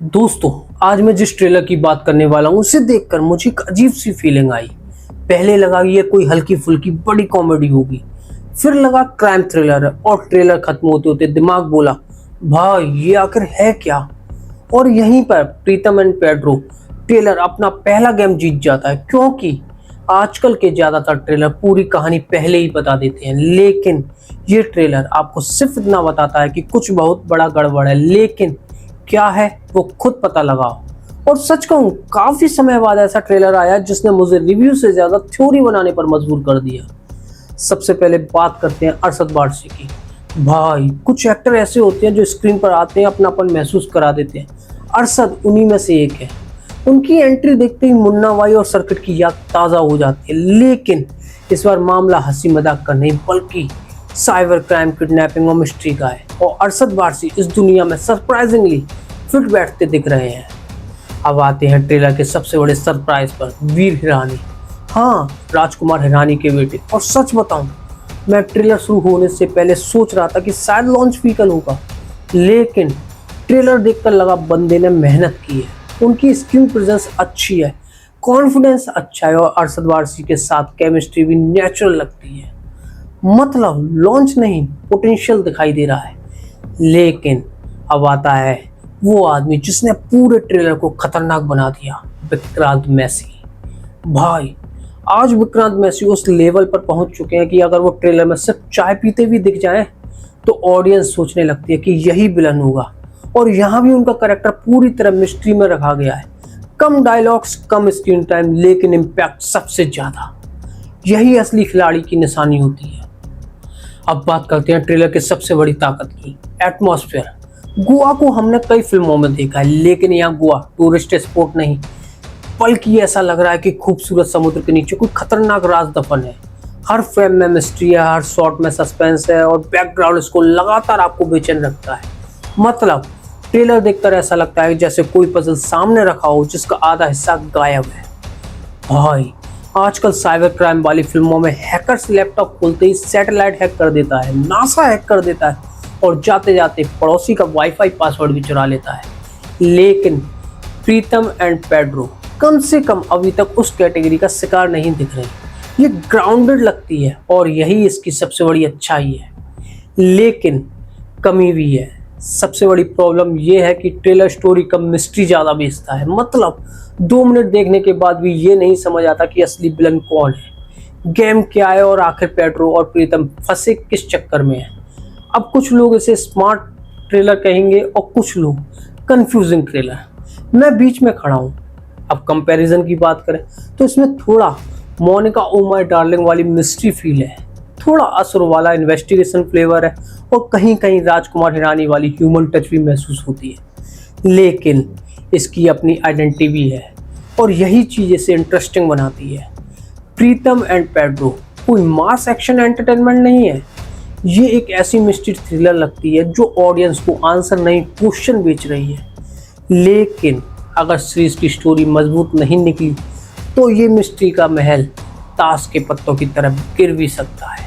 दोस्तों, आज मैं जिस ट्रेलर की बात करने वाला हूँ उसे देखकर मुझे एक अजीब सी फीलिंग आई। पहले लगा ये कोई हल्की फुल्की बड़ी कॉमेडी होगी, फिर लगा क्राइम थ्रिलर है और ट्रेलर खत्म होते होते दिमाग बोला भाई ये आखिर है क्या। और यहीं पर प्रीतम एंड पेड्रो ट्रेलर अपना पहला गेम जीत जाता है, क्योंकि आजकल के ज्यादातर ट्रेलर पूरी कहानी पहले ही बता देते हैं, लेकिन ये ट्रेलर आपको सिर्फ इतना बताता है कि कुछ बहुत बड़ा गड़बड़ है, लेकिन क्या है वो खुद पता लगाओ। और सच कहूं, काफी समय बाद ऐसा ट्रेलर आया जिसने मुझे रिव्यू से ज्यादा थ्योरी बनाने पर मजबूर कर दिया। सबसे पहले बात करते हैं अरशद वारसी की। भाई कुछ एक्टर ऐसे होते हैं जो स्क्रीन पर आते हैं अपनापन महसूस करा देते हैं। अरशद उन्हीं में से एक है। उनकी एंट्री देखते ही मुन्ना भाई और सर्किट की याद ताज़ा हो जाती है, लेकिन इस बार मामला हंसी मजाक का नहीं बल्कि साइबर क्राइम, किडनैपिंग और मिस्ट्री का है। और अरशद वारसी इस दुनिया में सरप्राइजिंगली फिट बैठते दिख रहे हैं। अब आते हैं ट्रेलर के सबसे बड़े सरप्राइज पर, वीर हिरानी। हाँ, राजकुमार हिरानी के बेटे। और सच बताऊं, मैं ट्रेलर शुरू होने से पहले सोच रहा था कि शायद लॉन्च वीकेंड होगा, लेकिन ट्रेलर देखकर लगा बंदे ने मेहनत की है। उनकी स्क्रीन प्रेजेंस अच्छी है, कॉन्फिडेंस अच्छा है और अरशद वारसी के साथ केमिस्ट्री भी नेचुरल लगती है। मतलब लॉन्च नहीं, पोटेंशियल दिखाई दे रहा है। लेकिन अब आता है वो आदमी जिसने पूरे ट्रेलर को खतरनाक बना दिया, विक्रांत मैसी। भाई आज विक्रांत मैसी उस लेवल पर पहुंच चुके हैं कि अगर वो ट्रेलर में सिर्फ चाय पीते भी दिख जाएं तो ऑडियंस सोचने लगती है कि यही विलन होगा। और यहाँ भी उनका कैरेक्टर पूरी तरह मिस्ट्री में रखा गया है। कम डायलॉग्स, कम स्क्रीन टाइम, लेकिन इम्पैक्ट सबसे ज्यादा। यही असली खिलाड़ी की निशानी होती है। अब बात करते हैं ट्रेलर की सबसे बड़ी ताकत की, एटमॉस्फेयर। गोवा को हमने कई फिल्मों में देखा है, लेकिन यहाँ गोवा टूरिस्ट स्पॉट नहीं, बल्कि ऐसा लग रहा है कि खूबसूरत समुद्र के नीचे कोई खतरनाक राज दफन है। हर फ्रेम में मिस्ट्री है, हर शॉट में सस्पेंस है और बैकग्राउंड इसको लगातार आपको बेचैन रखता है। मतलब ट्रेलर देखकर ऐसा लगता है जैसे कोई पजल सामने रखा हो जिसका आधा हिस्सा गायब है। भाई आजकल साइबर क्राइम वाली फिल्मों में हैकर्स लैपटॉप खोलते ही सैटेलाइट हैक कर देता है, नासा हैक कर देता है और जाते जाते पड़ोसी का वाईफाई पासवर्ड भी चुरा लेता है। लेकिन प्रीतम एंड पेड्रो कम से कम अभी तक उस कैटेगरी का शिकार नहीं दिख रही। ये ग्राउंडेड लगती है और यही इसकी सबसे बड़ी अच्छाई है, लेकिन कमी भी है। सबसे बड़ी प्रॉब्लम यह है कि ट्रेलर स्टोरी कम, मिस्ट्री ज़्यादा बेचता है। मतलब 2 मिनट देखने के बाद भी ये नहीं समझ आता कि असली विलन कौन है, गेम क्या है और आखिर पेड्रो और प्रीतम फंसे किस चक्कर में है। अब कुछ लोग इसे स्मार्ट ट्रेलर कहेंगे और कुछ लोग कंफ्यूजिंग ट्रेलर। मैं बीच में खड़ा हूँ। अब कंपैरिजन की बात करें तो इसमें थोड़ा मोनिका ओ माय डार्लिंग वाली मिस्ट्री फील है, थोड़ा असुर वाला इन्वेस्टिगेशन फ्लेवर है और कहीं कहीं राजकुमार हिरानी वाली ह्यूमन टच भी महसूस होती है। लेकिन इसकी अपनी आइडेंटिटी भी है और यही चीज़ इसे इंटरेस्टिंग बनाती है। प्रीतम एंड पेड्रो कोई मास एक्शन एंटरटेनमेंट नहीं है, ये एक ऐसी मिस्ट्री थ्रिलर लगती है जो ऑडियंस को आंसर नहीं क्वेश्चन बेच रही है। लेकिन अगर सीरीज की स्टोरी मजबूत नहीं निकली तो ये मिस्ट्री का महल ताश के पत्तों की तरह गिर भी सकता है।